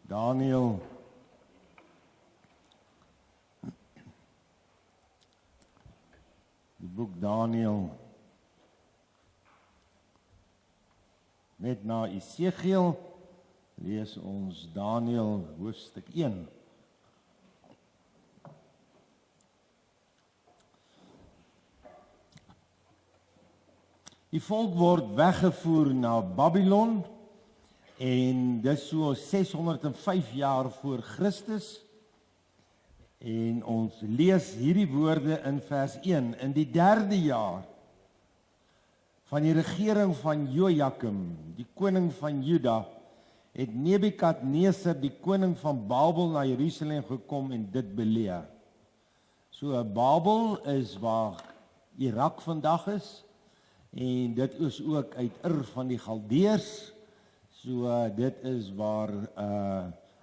Daniel. Die boek Daniel. Net na Esegiel lees ons Daniel hoofstuk 1. Die volk word weggevoer na Babylon en dis so 605 jaar voor Christus. En ons lees hierdie woorde in vers 1. In die 3de jaar van die regering van Jojakim, die koning van Juda, het Nebukadneser, die koning van Babel, na Jerusalem gekom en dit beleer. So Babel is waar Irak vandag is, en dit is ook uit Ur van die Galdeërs. So dit is waar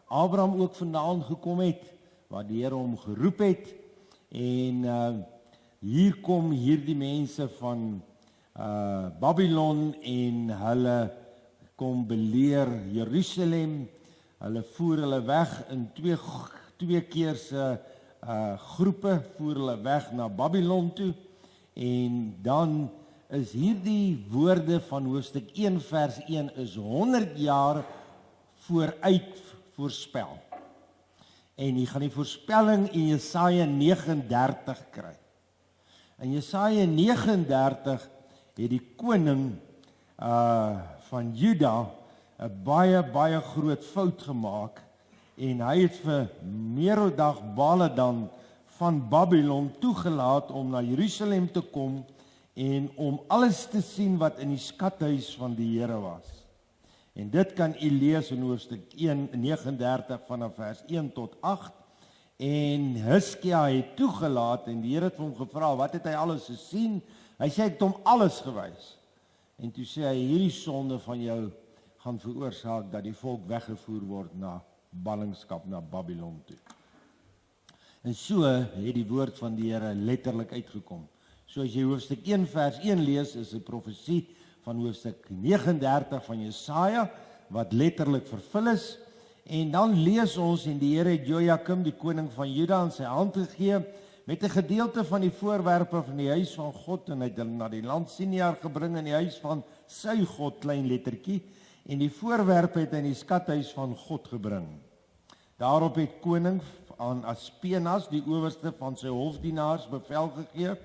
Abraham ook vandaan gekom het, waar die Here hom geroep het, en hier kom hierdie mense van Babylon en hulle kom beleer Jerusalem. Hulle voer hulle weg in twee keer se groepe, voer hulle weg na Babylon toe, en dan is hierdie woorde van hoofstuk 1 vers 1 is 100 jaar vooruit voorspel. En jy gaan die voorspelling in Jesaja 39 kry. In Jesaja 39 het die koning van Juda 'n baie groot fout gemaak, en hy het vir Merodach-Baladan van Babylon toegelaat om na Jerusalem te kom en om alles te sien wat in die skathuis van die Here was. En dit kan u lees in hoofstuk 39 vanaf vers 1 tot 8. En Hizkia het toegelaat, en die Here het hom gevra, wat het hy alles gesien? Hy sê, ek het hom alles gewys. En toe sê hy, hierdie sonde van jou gaan veroorsaak dat die volk weggevoer word na ballingskap, na Babylon toe. En so het die woord van die Here letterlik uitgekom. So as jy hoofstuk 1 vers 1 lees, is 'n profesie van hoofstuk 39 van Jesaja, wat letterlik vervul is. En dan lees ons, en die Here het Jojakim, die koning van Juda, in sy hand gegee, met 'n gedeelte van die voorwerpe van die huis van God, en hy het hulle na die land Siniar gebring, in die huis van sy God, klein lettertjie, en die voorwerpe het hy in die skathuis van God gebring. Daarop het koning aan Aspenas, die owerste van sy hofdienaars, bevel gegee,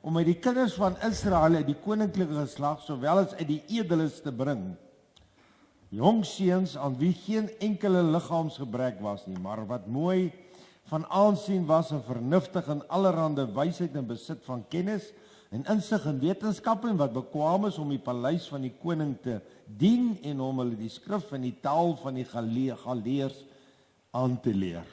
om uit die kinders van Israel, uit die koninklike geslag, sowel as uit die edeles te bring, jong seuns aan wie geen enkele liggaamsgebrek was nie, maar wat mooi van aansien was en vernuftig en allerhande wysheid en besit van kennis en insig en wetenskap, en wat bekwaam is om die paleis van die koning te dien en om hulle die skrif en die taal van die Galdeërs aan te leer.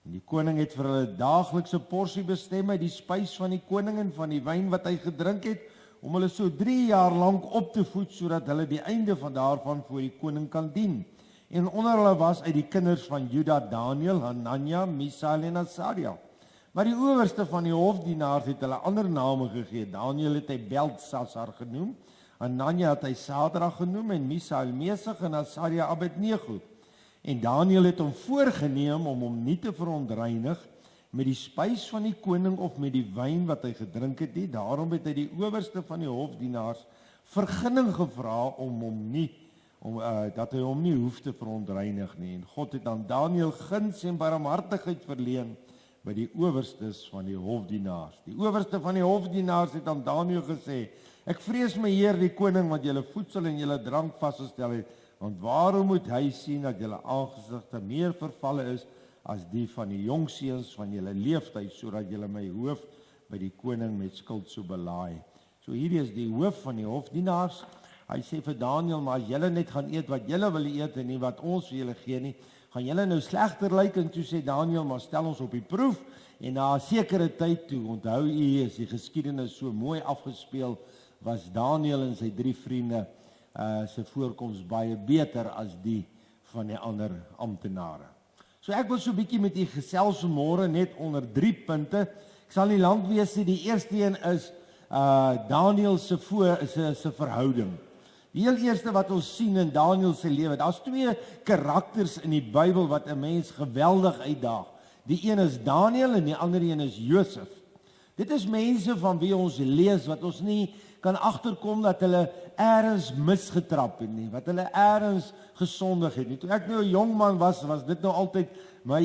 En die koning het vir hulle daaglikse porsie bestem uit die spys van die koning en van die wyn wat hy gedrink het, om hulle so 3 jaar lank op te voed, sodat hulle die einde van daarvan voor die koning kan dien. En onder hulle was uit die kinders van Juda Daniel, Hanania, Misael en Azaria. Maar die owerste van die hofdienaars het hulle ander name gegee. Daniel het hy Beltsassar genoem, Hanania het hy Sadrag genoem, en Misael Mesach en Azaria Abednego. En Daniel het hom voorgeneem om hom nie te verontreinig met die spys van die koning of met die wyn wat hy gedrink het nie. Daarom het hy die owerste van die hofdienaars vergunning gevra om hom nie, dat hy hom nie hoef te verontreinig nie. En God het aan Daniel guns en barmhartigheid verleen by die owerstes van die hofdienaars. Die owerste van die hofdienaars het aan Daniel gesê, ek vrees my Heer die koning, wat julle voedsel en julle drank vasgestel het, want waarom moet hy sien dat julle aangesigte meer vervalle is as die van die jong seuns van julle leeftyd, sodat julle my hoof by die koning met skuld so belaai. So hierdie is die hoof van die hofdienaars. Hy sê vir Daniel, maar as julle net gaan eet wat julle wil eet en nie wat ons vir julle gee nie, gaan julle nou slegter lyk. En toe sê Daniel, maar stel ons op die proef. En na 'n sekere tyd toe, onthou u, is die geskiedenis so mooi afgespeel, was Daniel en sy 3 vriende sy voorkoms baie beter as die van die ander amptenare. So ek wil so 'n bietjie met u gesels vanmôre net onder 3 punte. Ek sal nie lank wees nie. Die eerste een is Daniel se verhouding. Die heel eerste wat ons sien in Daniël se lewe, daar's twee karakters in die Bybel wat 'n mens geweldig uitdaag. Die een is Daniël en die ander een is Josef. Dit is mense van wie ons lees wat ons nie kan agterkom dat hulle eers misgetrap het nie, wat hulle eers gesondig het nie. Toe ek nou 'n jong man was dit nou altyd my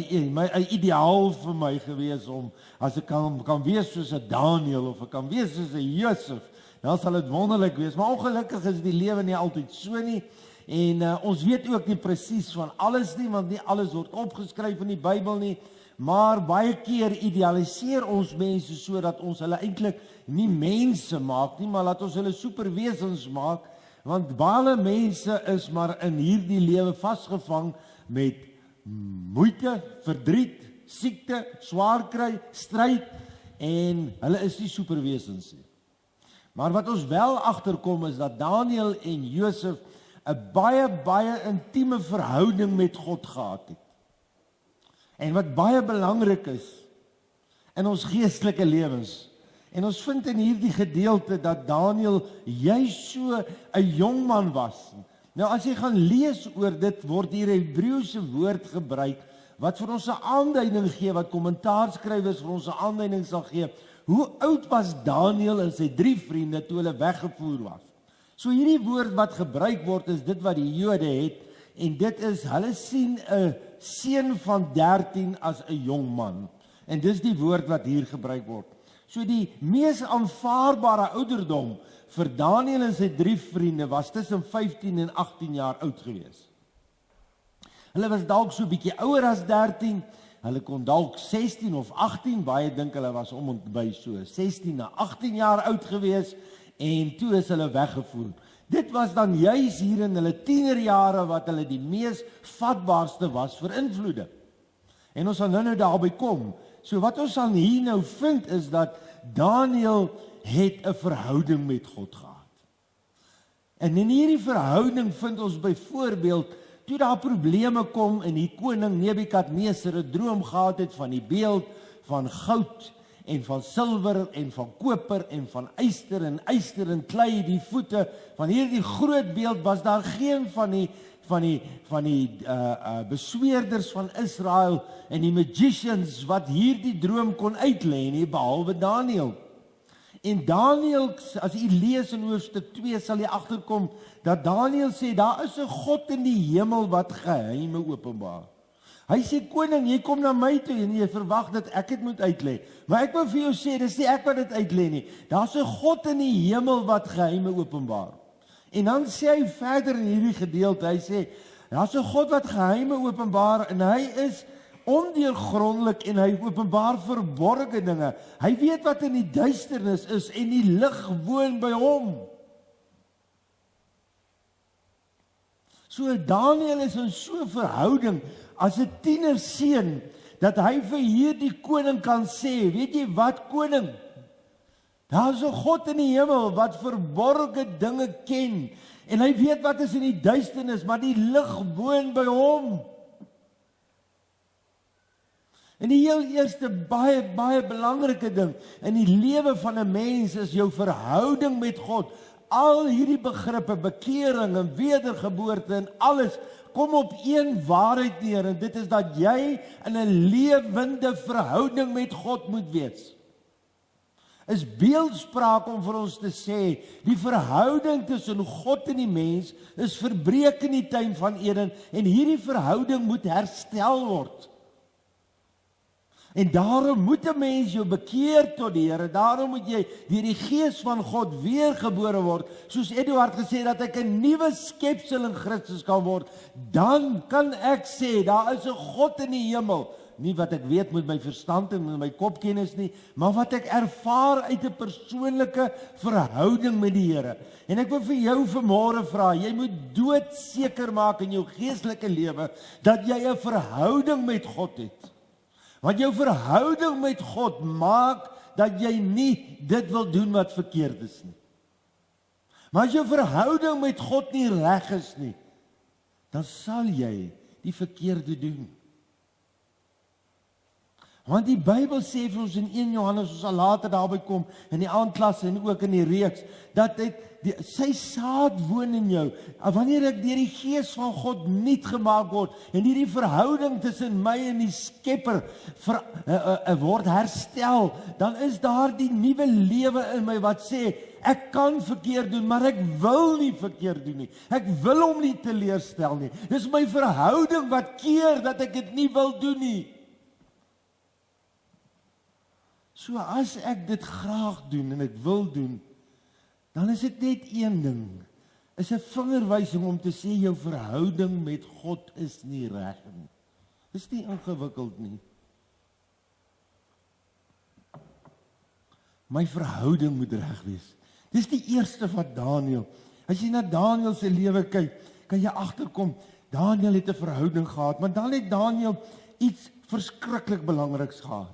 ideaal vir my gewees om as ek kan wees soos 'n Daniël of ek kan wees soos 'n Josef. Dan sal dit wonderlik wees, maar ongelukkig is die lewe nie altyd so nie. En ons weet ook nie presies van alles nie, want nie alles word opgeskryf in die Bybel nie. Maar baie keer idealiseer ons mense sodat ons hulle eintlik nie mense maak nie, maar laat ons hulle superwesens maak, want baie mense is maar in hierdie lewe vasgevang met moeite, verdriet, siekte, swaar kry, stryd en hulle is nie superwesens nie. Maar wat ons wel agterkom is dat Daniël en Josef 'n baie intieme verhouding met God gehad het. En wat baie belangrik is in ons geestelike lewens. En ons vind in hierdie gedeelte dat Daniël juis so 'n jong man was. Nou as jy gaan lees oor dit, word hier 'n Hebreëse woord gebruik wat vir ons 'n aanduiding gee, wat kommentaarskrywers vir ons 'n aanduiding sal gee. Hoe oud was Daniël en sy 3 vriende toe hulle weggevoer was? So hierdie woord wat gebruik word is dit wat die Jode het, en dit is, hulle sien 'n seun van 13 as 'n jong man. En dis die woord wat hier gebruik word. So die mees aanvaarbare ouderdom vir Daniël en sy 3 vriende was tussen 15 en 18 jaar oud gewees. Hulle was dalk so 'n bietjie ouer as 13, hulle kon dalk 16 of 18, baie dink hulle was om en by so 16 na 18 jaar oud gewees, en toe is hulle weggevoer. Dit was dan juis hier in hulle tienerjare wat hulle die mees vatbaarste was vir invloede. En ons gaan nou daarby kom. So wat ons dan hier nou vind is dat Daniël het 'n verhouding met God gehad. En in hierdie verhouding vind ons byvoorbeeld toe daar probleme kom en die koning Nebukadneser 'n droom gehad het van die beeld van goud en van silwer en van koper en van yster en klei die voete van hierdie groot beeld, was daar geen van die besweerders van Israel en die magicians wat hierdie droom kon uitlei nie, behalwe Daniël. En Daniël, as jy lees in hoofstuk 2, sal jy agterkom dat Daniël sê, daar is 'n God in die hemel wat geheime openbaar. Hy sê, koning, jy kom na my toe en jy verwag dat ek dit moet uitlei. Maar ek wil vir jou sê, dis nie ek wat dit uitlei nie. Daar's 'n God in die hemel wat geheime openbaar. En dan sê hy verder in hierdie gedeelte, hy sê, daar's 'n God wat geheime openbaar en hy is ondeurgrondelik en hy openbaar verborgde dinge. Hy weet wat in die duisternis is en die lig woon by hom. So Daniël is in so 'n verhouding as 'n tienerseun dat hy vir hierdie koning kan sê, weet jy wat, koning? Daar's 'n God in die hemel wat verborgde dinge ken en hy weet wat is in die duisternis, maar die lig woon by hom. En die heel eerste baie belangrike ding in die lewe van 'n mens is jou verhouding met God. Al hierdie begrippe, bekering en wedergeboorte en alles kom op een waarheid neer, en dit is dat jy in 'n lewende verhouding met God moet wees. Is beeldspraak om vir ons te sê, die verhouding tussen God en die mens is verbreek in die tuin van Eden, en hierdie verhouding moet herstel word. En daarom moet 'n mens jou bekeer tot die Here, daarom moet jy deur die Gees van God weergebore word, soos Eduard gesê dat ek 'n nuwe skepsel in Christus kan word, dan kan ek sê, daar is 'n God in die hemel, nie wat ek weet met my verstand en met my kopkennis nie, maar wat ek ervaar uit 'n persoonlike verhouding met die Here. En ek wil vir jou vanmôre vra, jy moet doodseker maak in jou geestelike lewe, dat jy 'n verhouding met God het. Want jou verhouding met God maak dat jy nie dit wil doen wat verkeerd is nie. Maar as jou verhouding met God nie reg is nie, dan sal jy die verkeerde doen. Want die Bybel sê vir ons in 1 Johannes, ons sal later daarby kom, in die aandklasse en ook in die reeks, dat sy saad woon in jou. Wanneer ek deur die Gees van God nuut gemaak word, en hierdie verhouding tussen my en die Skepper word herstel, dan is daar die nuwe lewe in my wat sê, ek kan verkeerd doen, maar ek wil nie verkeerd doen nie. Ek wil hom nie teleurstel nie. Dis my verhouding wat keer dat ek dit nie wil doen nie. So as ek dit graag doen en ek wil doen, dan is dit net een ding. Is 'n vingerwysing om te sê jou verhouding met God is nie reg nie. Dis nie ingewikkeld nie. My verhouding moet reg wees. Dis die eerste van Daniël. As jy na Daniël se lewe kyk, kan jy agterkom, Daniël het 'n verhouding gehad, maar dan het Daniël iets verskriklik belangriks gehad.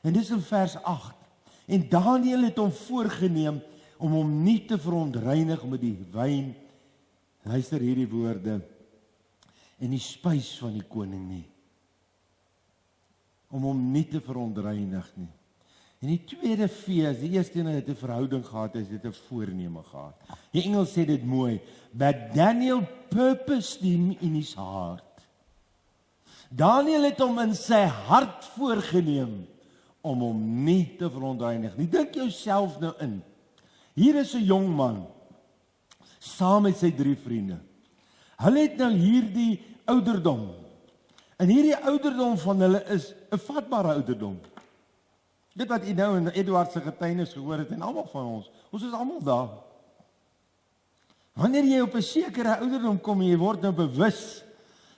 En dis in vers 8. En Daniël het hom voorgenem om hom nie te verontreinig met die wyn, luister hierdie woorde, en die spys van die koning nie. Om hom nie te verontreinig nie. En die tweede V, as die eerste een het 'n verhouding gehad, is dit 'n voorneme gehad. Die Engels sê dit mooi, but Daniel purposed him in his heart. Daniel het hom in sy hart voorgenem, om hom nie te verontreinig nie. Dink jouself nou in. Hier is 'n jong man, saam met sy 3 vriende. Hulle het nou hierdie ouderdom. En hierdie ouderdom van hulle is 'n vatbare ouderdom. Dit wat jy nou in Eduard se getuienis gehoor het en almal van ons is almal daar. Wanneer jy op 'n sekere ouderdom kom en jy word nou bewus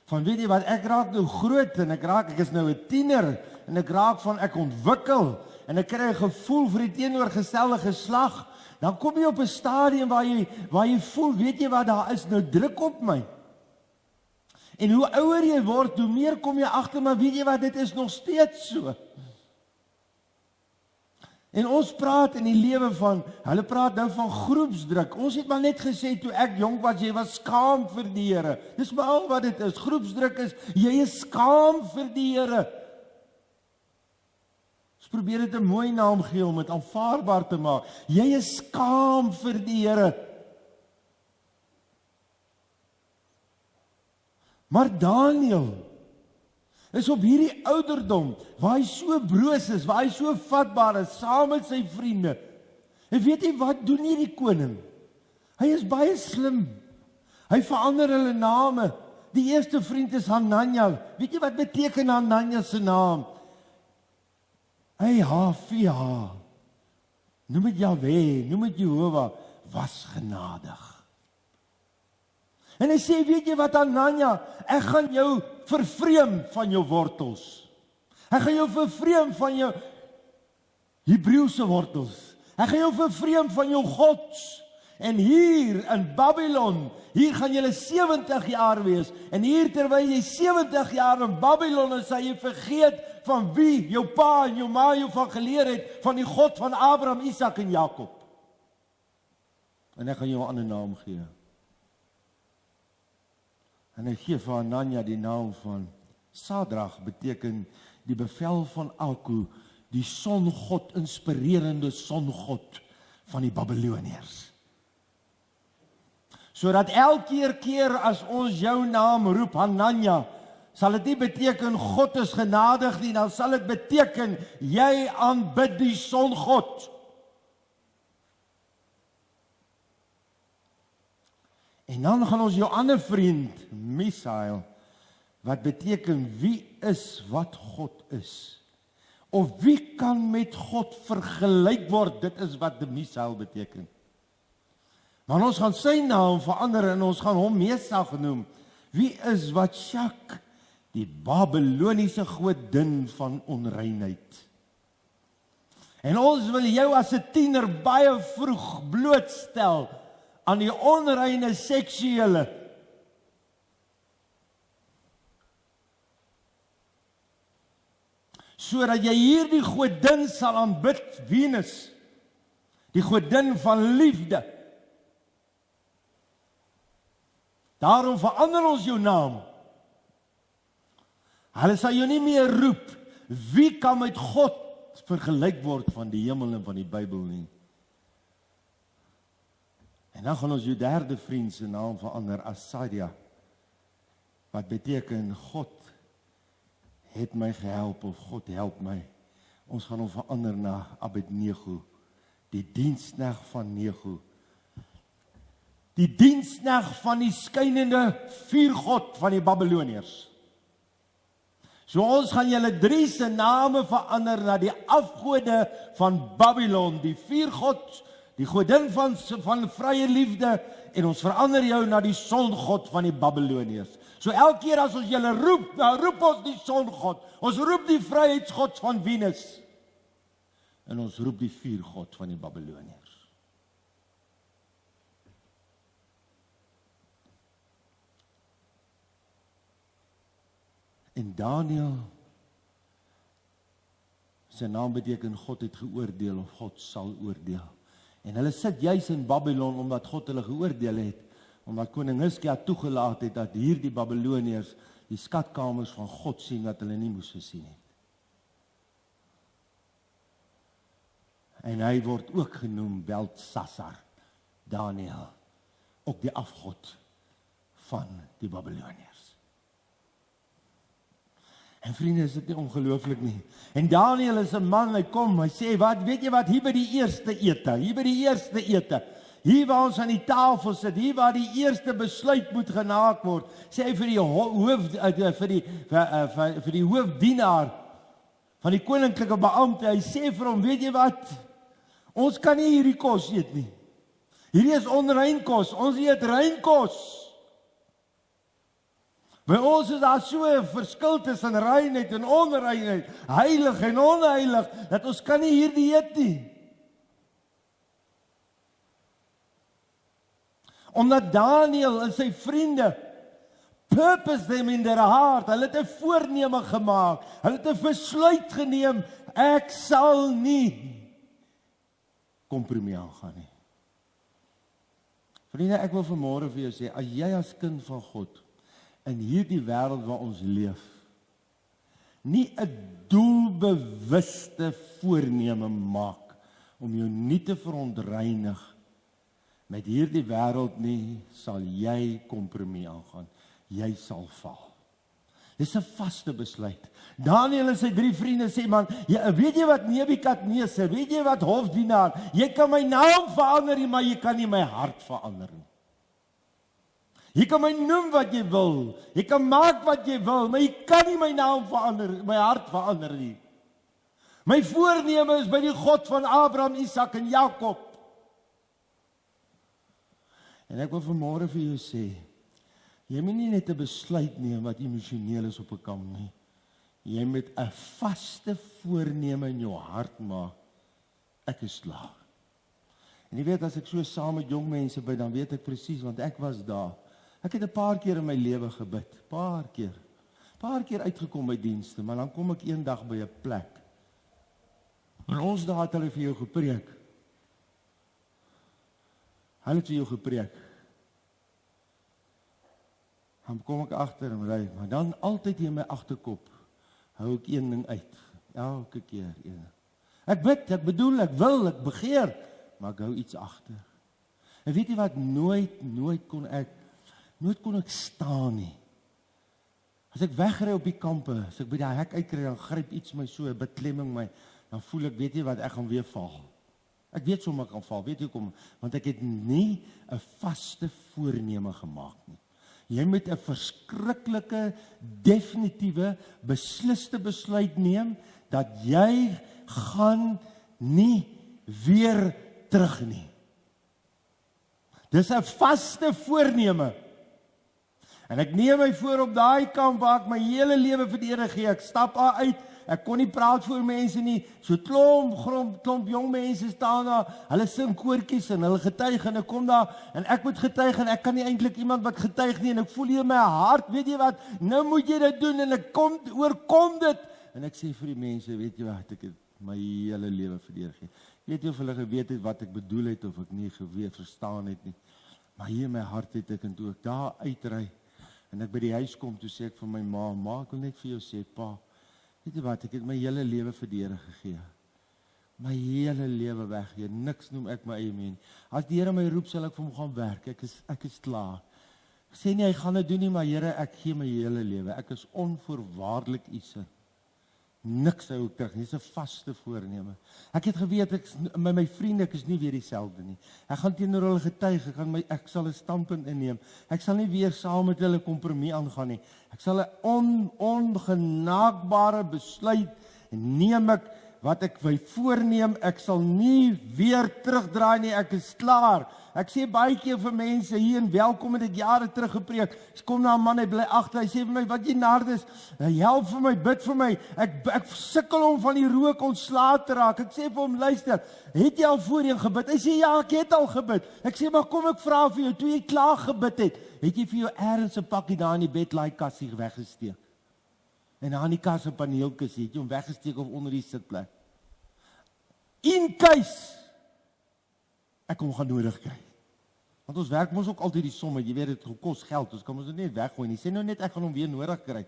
van, weet jy wat, ek raak nou groot en ek is nou 'n tiener en ek raak van ek ontwikkel en ek kry 'n gevoel vir die teenoorgestelde geslag, dan kom jy op 'n stadium waar jy voel, weet jy wat, daar is nou druk op my. En hoe ouer jy word, hoe meer kom jy agter, maar weet jy wat, dit is nog steeds so. En ons praat in die lewe van, hulle praat nou van groepsdruk. Ons het maar net gesê, toe ek jong was, jy was skaam vir die Here. Dis maar al wat dit is. Groepsdruk is, jy is skaam vir die Here. Ons probeer dit 'n mooi naam gee om dit aanvaarbaar te maak. Jy is skaam vir die Here. Maar Daniël is op hierdie ouderdom, waar hy so broos is, waar hy so vatbaar is, saam met sy vriende. En weet jy wat doen hierdie koning? Hy is baie slim. Hy verander hulle name. Die eerste vriend is Hananja. Weet jy wat beteken Hananja se naam? HVH. Noem dit Jahwe, noem dit Jehovah, was genadig. En hy sê, weet jy wat, Hananja, ek gaan jou vervreem van jou wortels. Ek gaan jou vervreem van jou Hebreëse wortels. Ek gaan jou vervreem van jou gods. En hier in Babylon, hier gaan julle 70 jaar wees. En hier terwyl jy 70 jaar in Babylon is, sal jy vergeet van wie jou pa en jou ma jou van geleer het, van die God van Abraham, Isak en Jakob. En ek gaan jou 'n ander naam gee. En hy gee vir Hananja die naam van Sadrag, beteken die bevel van Aku, die songod, inspirerende songod van die Babyloniërs. Sodat elke keer as ons jou naam roep, Hananja, sal dit nie beteken God is genadig nie, dan sal dit beteken jy aanbid die songod. En dan gaan ons jou ander vriend, Misael, wat beteken wie is wat God is. Of wie kan met God vergelyk word, dit is wat die Misael beteken. Maar ons gaan sy naam verander en ons gaan hom Mesach noem. Wie is wat Shak, die Babyloniese godin van onreinheid. En ons wil jou as 'n tiener baie vroeg blootstel aan die onreine seksuele. Sodat jy hierdie godin sal aanbid, Venus, die godin van liefde. Daarom verander ons jou naam. Hulle sal jou nie meer roep Wie kan met God vergelyk word van die hemel en van die Bybel nie? En dan gaan ons jou derde vriend se naam verander as Sadia, wat beteken God het my gehelp of God help my. Ons gaan hom verander na Abednego, die diensknegt van Nego. Die diensknegt van die skynende vuurgod van die Babiloniërs. So ons gaan julle 3 se name verander na die afgode van Babylon, die vuurgod, die godin van vrye liefde, en ons verander jou na die songod van die Babiloniërs. So elke keer as ons julle roep, nou roep ons die songod, ons roep die vryheidsgod van Venus, en ons roep die vuurgod van die Babiloniërs. En Daniel, sy naam beteken God het geoordeel of God sal oordeel. En hulle sit juis in Babylon omdat God hulle geoordeel het, omdat koning Hizkia toegelaat het dat hierdie Babiloniërs die skatkamers van God sien wat hulle nie moes gesien het. En hy word ook genoem Beltsassar, Daniel, ook die afgod van die Babiloniërs. En vriende, is dit nie ongelooflik nie? En Daniel is 'n man, hy kom, hy sê, wat, weet jy wat, hier by die eerste ete, hier waar ons aan die tafel sit, hier waar die eerste besluit moet gemaak word, sê hy vir die hoofdienaar van die koninklike beampte, hy sê vir hom, weet jy wat, ons kan nie hierdie kos eet nie. Hierdie is onrein kos, ons eet rein kos. By ons is daar so 'n verskil tussen reinheid en onreinheid, heilig en onheilig, dat ons kan nie hierdie eet nie. Omdat Daniel en sy vriende purpose them in their heart, hulle het 'n voorneme gemaak, hulle het 'n besluit geneem, ek sal nie kompromie aangaan nie. Vriende, ek wil vanmôre vir jou sê, as jy as kind van God in hierdie wêreld waar ons leef, nie 'n doelbewuste voorneme maak om jou nie te verontreinig met hierdie wêreld nie, sal jy kompromie aangaan. Jy sal val. Dis 'n vaste besluit. Daniel en sy 3 vriende sê, man, weet jy wat Nebukadneser, weet jy wat hofdienaar, jy kan my naam verander, maar jy kan nie my hart verander nie. Jy kan my noem wat jy wil, jy kan maak wat jy wil, maar jy kan nie my naam verander, my hart verander nie. My voorneme is by die God van Abraham, Isak en Jakob. En ek wil vanmôre vir jou sê, jy moet nie net 'n besluit neem wat emosioneel is op 'n kamp nie. Jy moet 'n vaste voorneme in jou hart maak, ek is klaar. En jy weet, as ek so saam met jong mense bid, dan weet ek presies, want ek was daar. Ek het 'n paar keer in my lewe gebid, paar keer uitgekom by dienste, maar dan kom ek eendag by 'n plek. En ons daar het hulle vir jou gepreek. Hulle het vir jou gepreek. Dan kom ek agter en ry, maar dan altyd in my agterkop hou ek een ding uit. Elke keer een. Ek bid, ek bedoel, ek wil, ek begeer, maar ek hou iets agter. En weet jy wat, nooit kon ek staan nie. As ek wegry op die kampe, as ek by die hek uitkry, dan gryp iets my so, beklemming my, dan voel ek, weet jy wat, ek gaan weer val. Ek weet sommer ek gaan val, weet jy kom, want ek het nie 'n vaste voorneme gemaak nie. Jy moet 'n verskriklike, definitiewe, besliste besluit neem, dat jy gaan nie weer terug nie. Dis 'n vaste voorneme. En ek neem my voor op daai kamp waar ek my hele lewe vir die Here gee. Ek stap daar uit. Ek kon nie praat voor mense nie. So klomp jong mense staan daar. Hulle sing koortjies en hulle getuig en ek kom daar en ek moet getuig en ek kan nie eintlik iemand wat getuig nie en ek voel hier in my hart, weet jy wat? Nou moet jy dit doen en ek oorkom dit. En ek sê vir die mense, weet jy wat? Ek het my hele lewe vir die Here gee. Weet jy of hulle geweet het wat ek bedoel het of ek nie verstaan het nie. Maar hier in my hart het ek en toe ek daar uitry en ek by die huis kom, toe sê ek vir my ma, ek wil net vir jou sê, pa, Weet jy wat, ek het my hele lewe vir die Here gegee. My hele lewe weggee, niks noem ek my eie mee nie. As die Here my roep, sal ek vir hom gaan werk, ek is klaar. Ek sê nie, hy gaan dit doen nie, maar Here, ek gee my hele lewe, ek is onvoorwaardelik U se. Niks hou ek terug, nie, dis 'n vaste voorneme. Ek het geweet, met my vriende, ek is nie weer dieselfde nie. Ek gaan teenoor hulle getuig, ek sal 'n standpunt inneem. Ek sal nie weer saam met hulle kompromie aangaan nie. Ek sal 'n ongenaakbare besluit neem ek, wat ek my voorneem, ek sal nie weer terugdraai nie, ek is klaar. Ek sê baie keer vir mense hier en welkom, het ek jare terug gepreek. Ek kom na 'n man, hy bly agter, hy sê vir my, wat jy nard is, help vir my, bid vir my. Ek sukkel om van die rook ontslae te raak. Ek sê vir hom, luister, het jy al voorheen gebid? Hy sê, ja, ek het al gebid. Ek sê, maar kom ek vra vir jou, toe jy klaar gebid het jy vir jou ergens 'n pakkie daar in die bedlaaikassie weggesteek? En daar in die kas 'n paneelkussie, het jy hom weggesteek of onder die sitplek? In case ek hom gaan nodig kry. Want ons werk mos ook altyd die somme, jy weet, dit gekos geld, ons kan ons dit net weggooi nie. Sê nou net ek gaan hom weer nodig kry.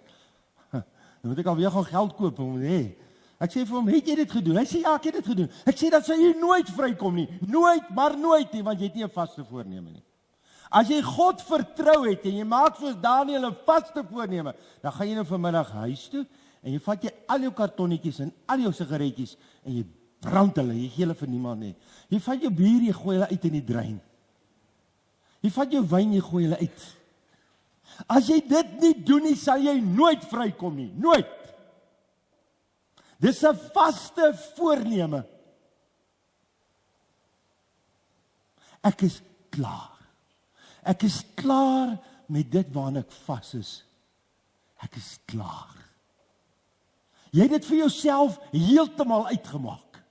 Dan moet ek alweer gaan geld koop om hê. Ek sê vir hom, het jy dit gedoen? Hy sê ja, ek het dit gedoen. Ek sê dat sal jy nooit vrykom nie. Nooit, maar nooit nie, want jy het nie 'n vaste voorneme nie. As jy God vertrou het en jy maak soos Daniël 'n vaste voorneme, dan gaan jy nou vanmiddag huis toe en jy vat jy al jou kartonnetjies en al jou sigaretjies en jy brand hulle, jy gee hulle vir niemand nie. Jy vat jou bier, jy gooi hulle uit in die drein. Jy vat jou wyn, jy gooi hulle uit. As jy dit nie doen nie, sal jy nooit vrykom nie, nooit. Dis 'n vaste voorneme. Ek is klaar. Ek is klaar met dit waarna ek vas is. Ek is klaar. Jy het dit vir jouself heeltemal uitgemaak.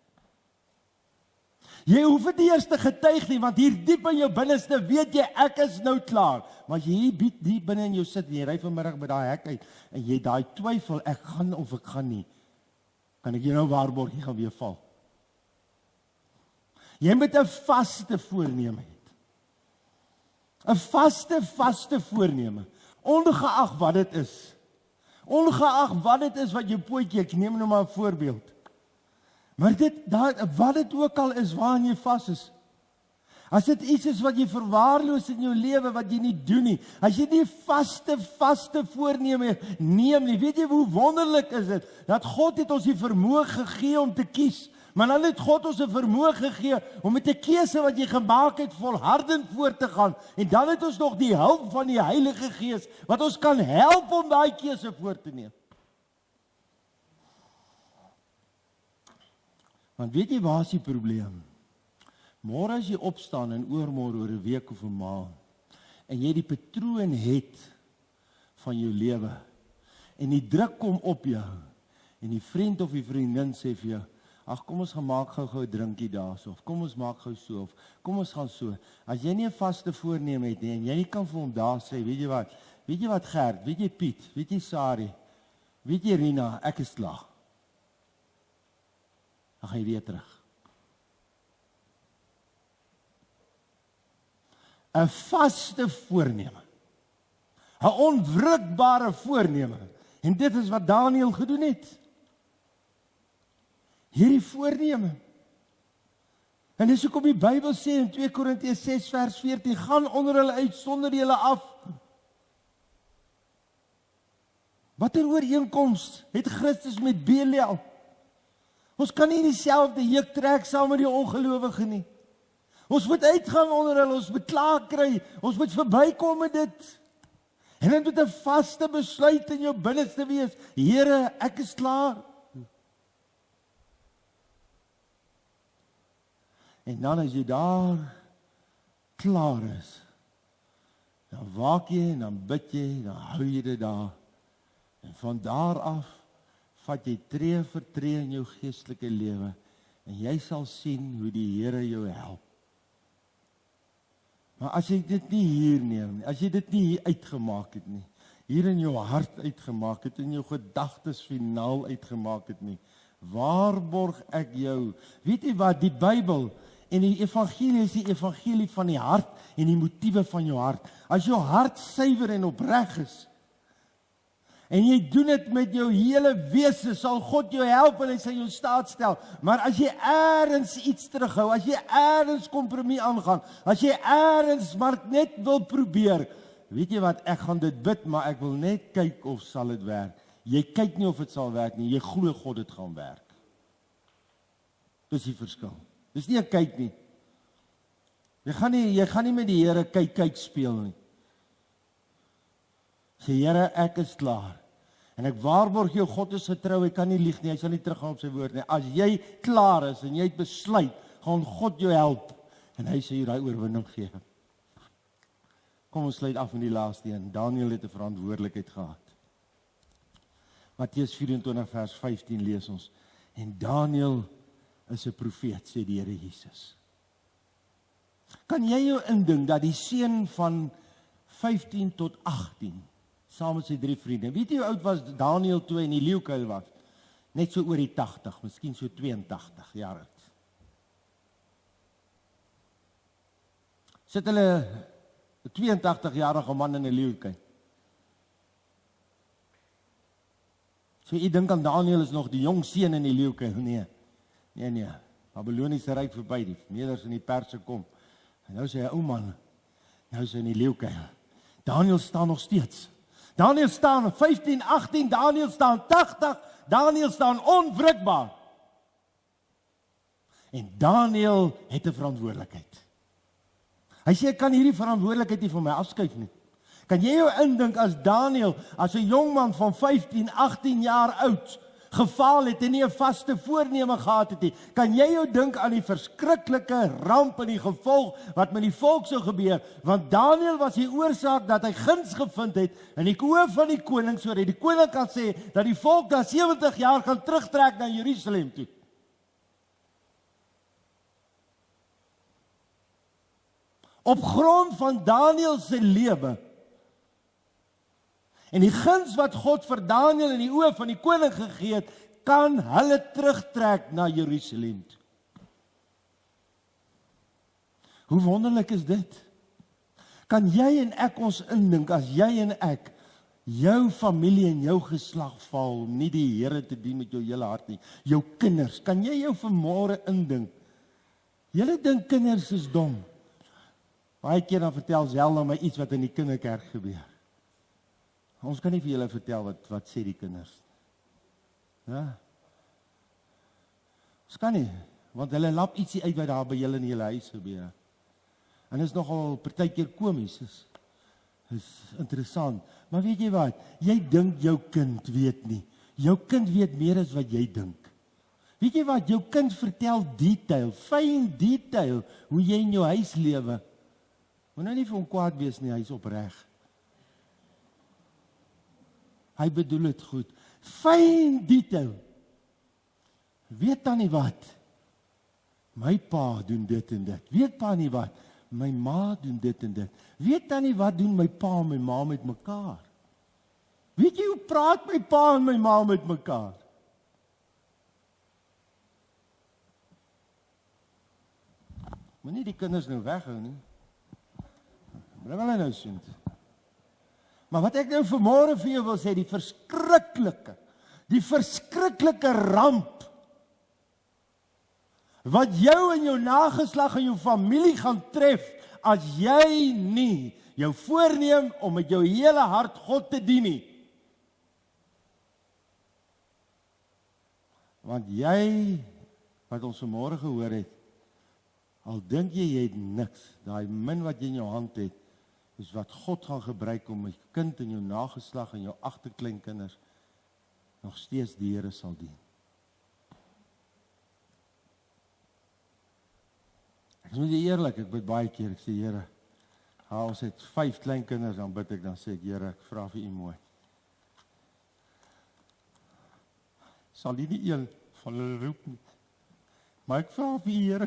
Jy hoef dit nie eers te getuig nie, want hier diep in jou binneste weet jy, ek is nou klaar. Maar as jy hier diep binne in jou sit, en jy ry vanmiddag by daai hek uit, en jy daai twyfel, ek gaan of ek gaan nie, kan ek jou nou waarborg, jy gaan weer val. Jy moet 'n vaste voorneme hê. 'n vaste voorneme, ongeag wat dit is. Ongeag wat dit is wat jou pootjie, ek neem nou maar 'n voorbeeld. Maar wat dit ook al is waaraan jy vas is. As dit iets is wat jy verwaarloos in jou lewe wat jy nie doen nie. As jy nie vaste voorneme neem nie. Weet jy hoe wonderlik is dit dat God het ons die vermoë gegee om te kies. Maar dan het God ons 'n vermoë gegee om met 'n keuse wat jy gemaak het volhardend voort te gaan. En dan het ons nog die hulp van die Heilige Gees wat ons kan help om daai keuse voort te neem. Want weet jy waar is die probleem? Môre as jy opstaan en oormôre oor 'n week of 'n maand en jy die patroon het van jou lewe en die druk kom op jou en die vriend of die vriendin sê vir jou, ag kom ons gaan maak gou 'n drinkie daarso, of kom ons maak gou so, of kom ons gaan so. As jy nie 'n vaste voorneme het nie en jy nie kan vir hom daar sê, weet jy wat Gert, weet jy Piet, weet jy Sari, weet jy Rina, ek is klaar. Dan gaan jy weer terug. 'n vaste voorneme. 'n onwrikbare voorneme. En dit is wat Daniël gedoen het. Hierdie voorneme. En dis hoekom die Bybel sê in 2 Korintiërs 6 vers 14, gaan onder hulle uit sonder julle af. Watter ooreenkoms het Christus met Belial? Ons kan nie dieselfde juk trek saam met die ongelowige nie. Ons moet uitgaan onder hulle, ons moet klaar kry, ons moet verbykom met dit. En dit moet 'n vaste besluit in jou binneste wees. Here, ek is klaar. En dan as jy daar klaar is, dan waak jy en dan bid jy, dan hou jy dit daar. En van daar af vat jy tree vir tree in jou geestelike lewe en jy sal sien hoe die Here jou help. Maar as jy dit nie hier neem nie, as jy dit nie hier uitgemaak het nie, hier in jou hart uitgemaak het, in jou gedagtes finaal uitgemaak het nie, waarborg ek jou, weet jy wat, die Bybel en die evangelie is die evangelie van die hart en die motiewe van jou hart. As jou hart suiwer en opreg is, en jy doen dit met jou hele wese, sal God jou help en hy sal jou staat stel. Maar as jy eers iets terughou, as jy eers kompromie aangaan, as jy eers maar net wil probeer, weet jy wat, ek gaan dit bid, maar ek wil net kyk of sal dit werk. Jy kyk nie of dit sal werk nie, jy glo God dit gaan werk. Dis die verskil. Dis nie 'n kyk nie. Jy gaan nie met die Here kyk speel nie. Sê, Here, ek is klaar. En ek waarborg jou, God is getrou, hy kan nie lieg nie, hy sal nie teruggaan op sy woord nie. As jy klaar is en jy het besluit, gaan God jou help. En hy sê jy daai oorwinning gee. Kom ons sluit af met die laaste een. Daniël het 'n verantwoordelikheid gehad. Matteus 24 vers 15 lees ons. En Daniël is 'n profeet, sê die Here Jesus. Kan jy jou indink dat die seun van 15 tot 18 saam met sy 3 vriende. Weet jy hoe oud was Daniël toe hy in die leeukuil was? Net so oor die 80, miskien so 82 jaar oud. Sit hulle 'n 82-jarige man in 'n leeukuil. So jy dink aan Daniël is nog die jong seun in die leeukuil? Nee. Babyloniese ryk verby, die Meders en die Perse kom. En nou sê hy, ou man, nou is hy in die leeukuil. Daniël staan nog steeds. Daniël staan 15, 18, Daniël staan 80, Daniël staan onwrikbaar. En Daniël het 'n verantwoordelikheid. Hy sê, ek kan hierdie verantwoordelikheid nie van my afskuif nie. Kan jy jou indink as Daniël, as 'n jong man van 15, 18 jaar oud, gefaal het en nie 'n vaste voorneme gehad het nie, kan jy jou dink aan die verskriklike ramp en die gevolg wat met die volk sou gebeur, want Daniël was die oorsaak dat hy guns gevind het in die oë van die koning, sodat die koning kan sê dat die volk na 70 jaar kan terugtrek na Jerusalem toe. Op grond van Daniël se lewe en die guns wat God vir Daniël in die oë van die koning gegee het, kan hulle terugtrek na Jerusalem toe. Hoe wonderlik is dit? Kan jy en ek ons indink as jy en ek jou familie en jou geslag val om nie die Here te dien met jou hele hart nie, jou kinders, kan jy jou vanmôre indink? Julle dink kinders is dom. Baie keer dan vertel Zelda my iets wat in die kinderkerk gebeur. Ons kan nie vir julle vertel wat sê die kinders. Ja. Ons kan nie, want hulle lap ietsie uit wat daar by julle in julle huis gebeur. En is nogal partykeer komies, is interessant. Maar weet jy wat? Jy dink jou kind weet nie. Jou kind weet meer as wat jy dink. Weet jy wat? Jou kind vertel detail, fyn detail, hoe jy in jou huis lewe. Moet nou nie vir hom kwaad wees nie, hy is opreg. Hy bedoel dit goed. Fyn detail. Weet dan nie wat? My pa doen dit en dit. Weet pa nie wat? My ma doen dit en dit. Weet dan nie wat doen my pa en my ma met mekaar? Weet jy hoe praat my pa en my ma met mekaar? Moenie die kinders nou weghou nie. Bring hulle nou sien. Maar wat ek nou vanmôre vir jou wil sê, die verskriklike ramp wat jou en jou nageslag en jou familie gaan tref as jy nie jou voorneem om met jou hele hart God te dien nie. Want jy, wat ons vanmôre gehoor het, al dink jy het niks, daai min wat jy in jou hand het, is wat God gaan gebruik om my kind en jou nageslag en jou agterkleinkinders nog steeds die Here sal dien. Ek is met jy eerlik, ek bid baie keer, ek sê Here, ons het 5 kleinkinders, dan bid ek, dan sê ek Here, ek vra vir U mooi. Sal U nie een van hulle roep nie. Maar ek vra vir U Here,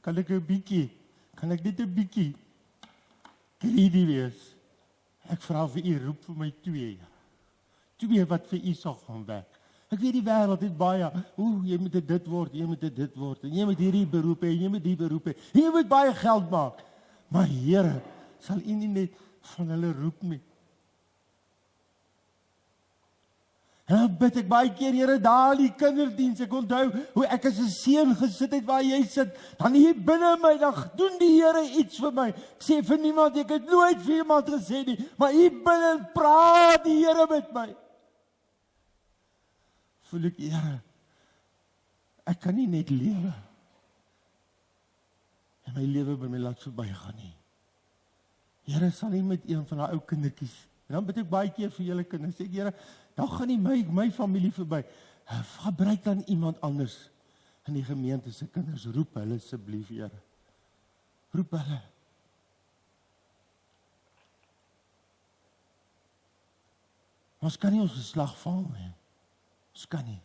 kan ek 'n bietjie, kan ek net 'n bietjie greedy wees. Ek vra vir U roep vir my 2. 2 wat vir U sal gaan werk. Ek weet die wêreld het baie, jy moet dit word, jy moet dit word, en jy moet hierdie beroep hê, jy moet die beroep hê, jy moet baie geld maak. Maar Here, sal U nie net van hulle roep nie? En dan bid ek baie keer, Here, daar die kinderdiens, ek onthou hoe ek as 'n seun gesit het waar jy sit, dan hier binne my, dan doen die Here iets vir my. Ek sê vir niemand, ek het nooit vir iemand gesê nie, maar hier binne praat die Here met my. Voel ek, Here, ek kan nie net lewe en my lewe by my laat verbygaan nie. Here, sal nie met een van daai ou kindertjies, en dan bid ek baie keer vir julle kinders, sê ek, Here, dan gaan nie my familie verby. Gebruik dan iemand anders in die gemeente se kinders, roep hulle asseblief, Here. Roep hulle. Ons kan nie ons geslag val nie. Ons kan nie.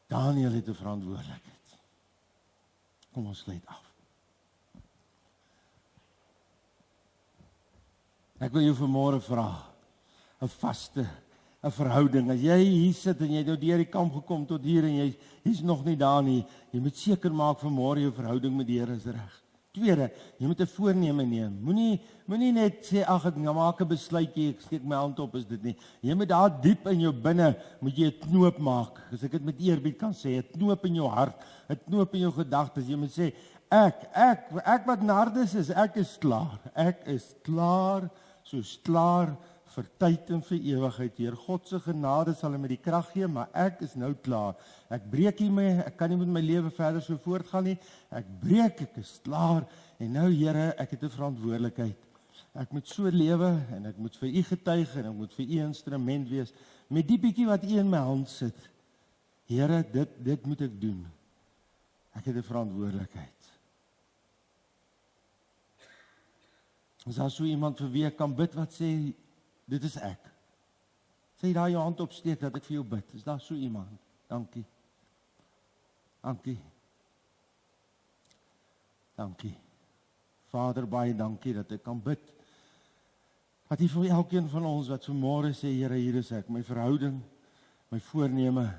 Daniel het 'n verantwoordelikheid. Kom ons sluit af. Ek wil jou vanmôre vra, 'n vaste, 'n verhouding. As jy hier sit en jy het nou deur die kamp gekom tot hier en jy's nog nie daar nie, jy moet seker maak vanmôre jou verhouding met die Here is reg. Tweede, jy moet 'n voorneme neem. Moenie net sê ag ek maak 'n besluitjie, ek steek my hand op, is dit nie. Jy moet daar diep in jou binne moet jy 'n knoop maak. As ek dit met eerbied kan sê, 'n knoop in jou hart, 'n knoop in jou gedagtes. Jy moet sê ek wat Nardus is, ek is klaar. Ek is klaar, soos klaar vir tyd en vir ewigheid. Deur God se genade sal hy my die krag gee, maar ek is nou klaar. Ek breek hiermee, ek kan nie met my lewe verder so voortgaan nie. Ek breek, ek is klaar. En nou Here, ek het 'n verantwoordelikheid. Ek moet so lewe en ek moet vir U getuig en ek moet vir U instrument wees met die bietjie wat U in my hand sit. Here, dit moet ek doen. Ek het 'n verantwoordelikheid. As daar so iemand vir wie ek kan bid wat sê, dit is ek. Sê daar jou hand opsteek dat ek vir jou bid. Is daar so iemand? Dankie. Dankie. Dankie. Vader, baie dankie dat ek kan bid. Dat U vir elkeen van ons wat vanmôre sê, Here, hier is ek, my verhouding, my voorneme,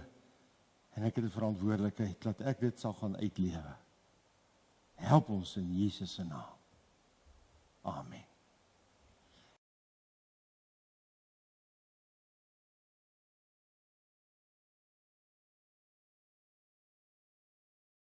en ek het 'n verantwoordelikheid, dat ek dit sal gaan uitlewe. Help ons in Jesus se naam. Amen.